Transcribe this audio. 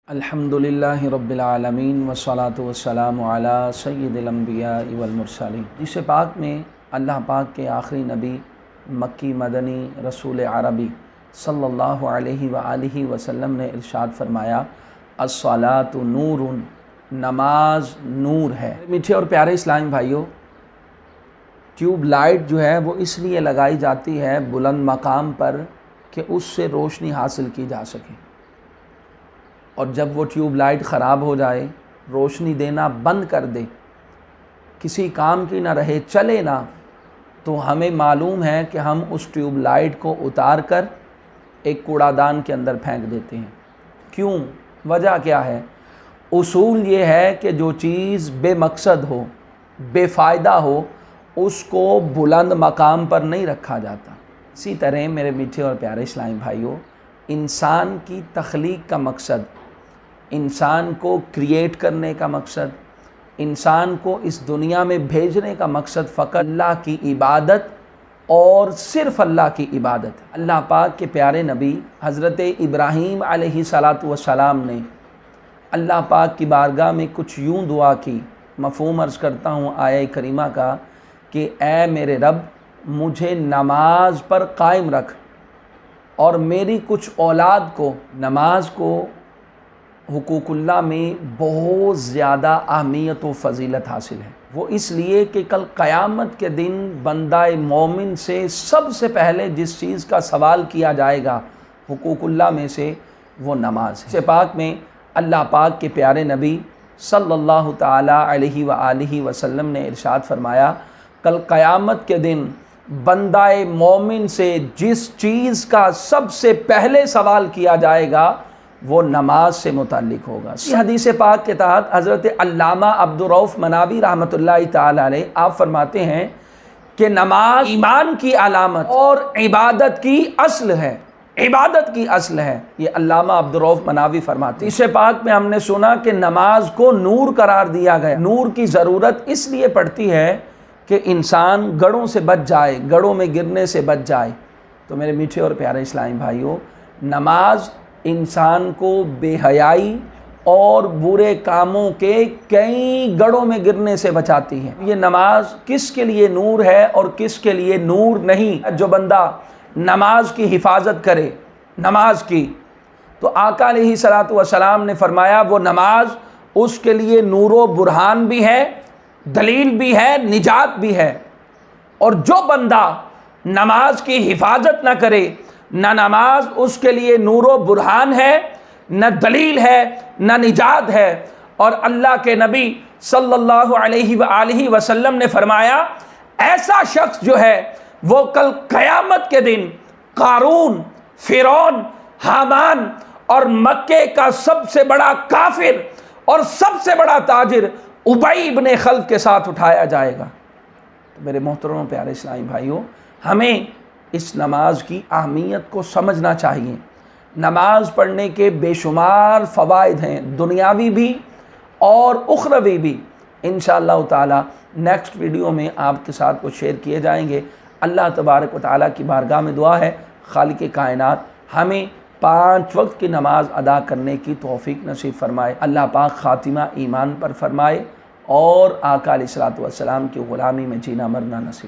अल्हम्दुलिल्लाहि रब्बिल आलमीन वस्सलातु वस्सलामु अला सय्यिदिल अंबिया वल मुरसलीन। जिस पाक में अल्लाह पाक के आखिरी नबी मक्की मदनी रसूल अरबी सल्लल्लाहु अलैहि व आलिहि वसल्लम ने इरशाद फरमाया, अस्सलातु नूरुन, नमाज नूर है। मीठे और प्यारे इस्लामी भाइयों, ट्यूब लाइट जो है वो इसलिए लगाई जाती है बुलंद मकाम पर कि उससे रोशनी हासिल की जा सके, और जब वो ट्यूब लाइट ख़राब हो जाए, रोशनी देना बंद कर दे, किसी काम की ना रहे, चले ना, तो हमें मालूम है कि हम उस ट्यूब लाइट को उतार कर एक कूड़ादान के अंदर फेंक देते हैं। क्यों? वजह क्या है? उसूल ये है कि जो चीज़ बेमकसद हो, बेफ़ायदा हो, उसको बुलंद मकाम पर नहीं रखा जाता। इसी तरह मेरे मीठे और प्यारे इस्लामी भाइयों, इंसान की तख्लीक का मकसद, इंसान को क्रिएट करने का मकसद, इंसान को इस दुनिया में भेजने का मकसद फ़कत अल्लाह की इबादत और सिर्फ़ अल्लाह की इबादत है। अल्लाह पाक के प्यारे नबी हज़रत इब्राहीम अलैहिस्सलातु वस्सलाम ने अल्लाह पाक की बारगाह में कुछ यूँ दुआ की, मफ़हूम अर्ज़ करता हूँ आया करीमा का, कि ए मेरे रब, मुझे नमाज पर कायम रख और मेरी कुछ औलाद को। नमाज को हुकूकुल्लाह में बहुत ज़्यादा अहमियत व फ़जीलत हासिल है। वो इसलिए कि कल क़यामत के दिन बंदा मोमिन से सबसे पहले जिस चीज़ का सवाल किया जाएगा हुकूकुल्लाह में से वो नमाज है। इस पाक में अल्लाह पाक के प्यारे नबी सल्लल्लाहु ताला अलैहि व आलिहि वसल्लम ने इरशाद फरमाया, कल क़यामत के दिन बंदाए मोमिन से जिस चीज़ का सबसे पहले सवाल किया जाएगा वो नमाज से मुताल्लिक होगा। इस हदीस पाक के तहत हज़रत अल्लामा अब्दुर्रऊफ़ मनावी रहमतुल्लाहि ताला अलैह आप फरमाते हैं कि नमाज ईमान की अलामत और इबादत की असल है, इबादत की असल है। ये अल्लामा अब्दुर्रऊफ़ मनावी फरमाते हैं। इस पाक में हमने सुना कि नमाज को नूर करार दिया गया। नूर की ज़रूरत इसलिए पड़ती है कि इंसान गड़ों से बच जाए, गड़ों में गिरने से बच जाए। तो मेरे मीठे और प्यारे इस्लामी भाइयों, नमाज इंसान को बेहयाई और बुरे कामों के कई गड़ों में गिरने से बचाती है। ये नमाज किसके लिए नूर है और किसके लिए नूर नहीं? जो बंदा नमाज की हिफाजत करे, नमाज की, तो आका अलैहिस्सलातु वस्सलाम ने फरमाया वो नमाज उसके लिए नूरो बुरहान भी है, दलील भी है, निजात भी है। और जो बंदा नमाज की हिफाजत ना करे, ना नमाज उसके लिए नूरो बुरहान है, न दलील है, न निजात है। और अल्लाह के नबी सल्लल्लाहु अलैहि व आलिहि वसल्लम ने फरमाया, ऐसा शख्स जो है वो कल क़यामत के दिन कारून, फ़िरौन, हामान और मक्के का सबसे बड़ा काफिर और सबसे बड़ा ताजिर उबई इब्न खल्फ के साथ उठाया जाएगा। तो मेरे मोहतरम प्यारे इस्लामी भाइयों, हमें इस नमाज की अहमियत को समझना चाहिए। नमाज पढ़ने के बेशुमार फ़वाइद हैं, दुनियावी भी और उखरवी भी। इंशाअल्लाह ताला नेक्स्ट वीडियो में आपके साथ कुछ शेयर किए जाएंगे। अल्लाह तबारक व तआला की बारगाह में दुआ है, खालिक कायनात हमें 5 वक्त की नमाज अदा करने की तौफीक नसीब फरमाए। अल्लाह पाक ख़ातिमा ईमान पर फरमाए और आका अलैहिस्सलातु वस्सलाम की ग़ुलामी में जीना मरना नसीब।